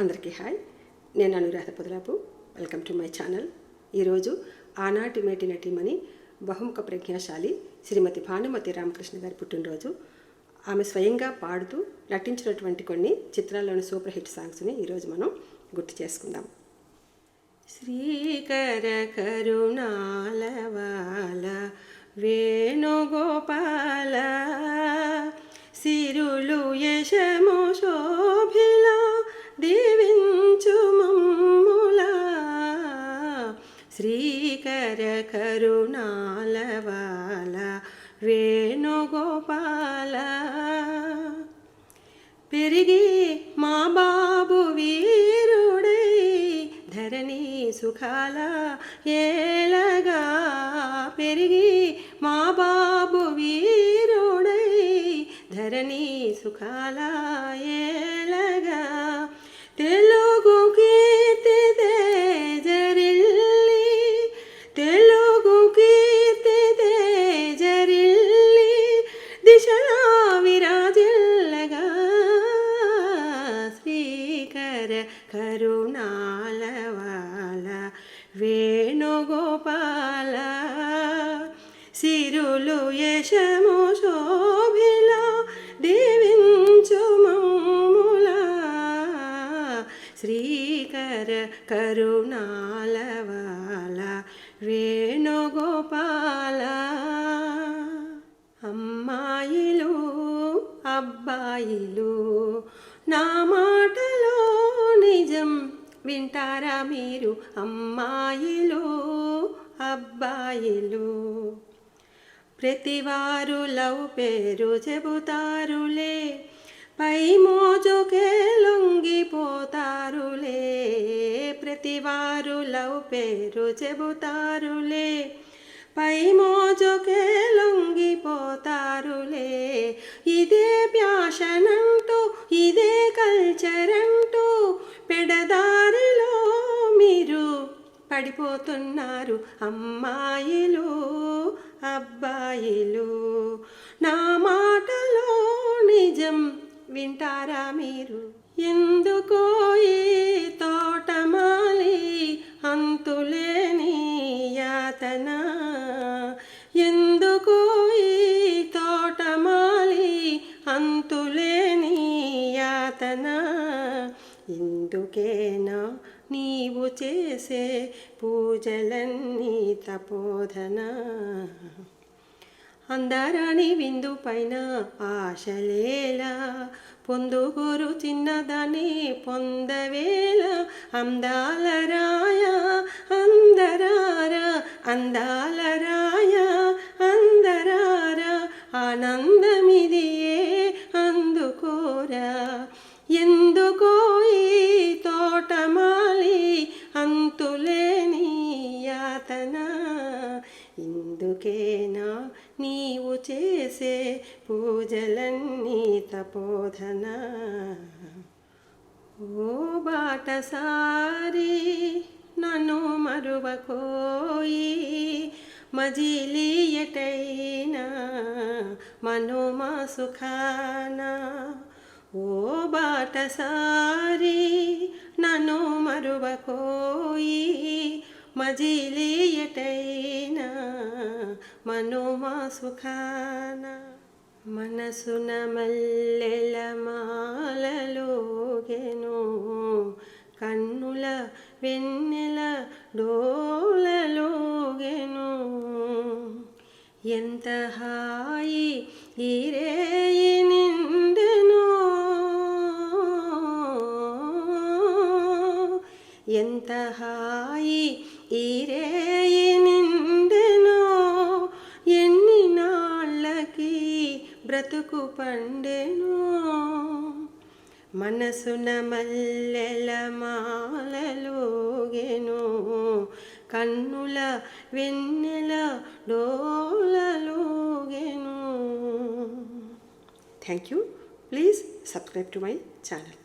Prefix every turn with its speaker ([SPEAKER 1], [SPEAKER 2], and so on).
[SPEAKER 1] అందరికీ హాయ్. నేను Anuradha Podalapu. Welcome to my channel. ఈరోజు ఆనాటి మేటి నటీమణి బహుముఖ ప్రజ్ఞాశాలి శ్రీమతి భానుమతి రామకృష్ణ గారి పుట్టినరోజు. ఆమె స్వయంగా పాడుతూ నటించినటువంటి కొన్ని చిత్రాల్లోని సూపర్ హిట్ సాంగ్స్ని ఈరోజు మనం గుర్తు చేసుకుందాం. శ్రీకర కరుణాలవాల వేణుగోపాల సిరులు యశము శోభిల దీవించు మమ్ములా. శ్రీకర కరుణాలవాల వేణుగోపాల పెరిగి మా బాబు వీరుడై ధరణి సుఖాల ఏలగా. పెరిగి మా బాబు వీరుడై ధరణి సుఖాల ఏలగా. తెలుగు కీర్తి తేజరిల్లి తెలుగు కీర్తి తేజరిల్లి దిశలా విరాజిల్లగా. శ్రీకర కరుణాలవాల వేణుగోపాల సిరులు యశము శోభిల దీవించు మమ్ములా. శ్రీకర కరుణాలవాల వేణుగోపాల. అమ్మాయిలు అబ్బాయిలు నా మాటలో నిజం వింటారా మీరు? అమ్మాయిలు అబ్బాయిలు ప్రతివారు లవ్ పేరు చెబుతారులే, పై మోజుకే లొంగిపోతారులే. ప్రతివారు లవ్ పేరు చెబుతారులే, పై మోజుకే లొంగిపోతారులే. ఇదే ప్యాషన్ అంటూ ఇదే కల్చర్ అంటూ పెడదారిలో మీరు పడిపోతున్నారు. అమ్మాయిలు అబ్బాయిలు నా మాటలో నిజం వింటారా మీరు? ఎందుకో ఈ తోటమాలి అంతులేని యాతన, ఎందుకో ఈ తోటమాలి అంతులేని యాతన. ఇందుకేనా నీవు చేసే పూజలన్నీ తపోధన? అందరాని విందు పైన ఆశలేలా, పొందుగురు చిన్నదాన్ని పొందవేళ. అందాల రాయ అందరారా అందాల రాయ అందరారా ఆనందమిదియే అందుకోరా. ఎందుకో ఈ తోటమాలి అంతులేని యాతన? ఇందుకేనా నీవు చేసే పూజలన్నీ తపోధన? ఓ బాటసారి నన్ను మరువకోయి, మజిలీ ఎటైనా మనోమా సుఖాన. ఓ బాటసారి నన్ను మరువకోయి, మజిలీ ఎటైనా మనోమా సుఖాన. మనసున మల్లెల మాలలోగెను, కన్నుల వెన్నెల డోలలోగెను. ఎంత హాయి ఈ రేయి నిండెను, ఎంత హాయి ఈ రేయి నిండెను. ఎన్ని నాళ్ళకి బ్రతుకు పండెను. మనసున మల్లెల మాలలోగెను, కన్నుల వెన్నెల డోలలోగెను. Thank you. Please subscribe to my channel.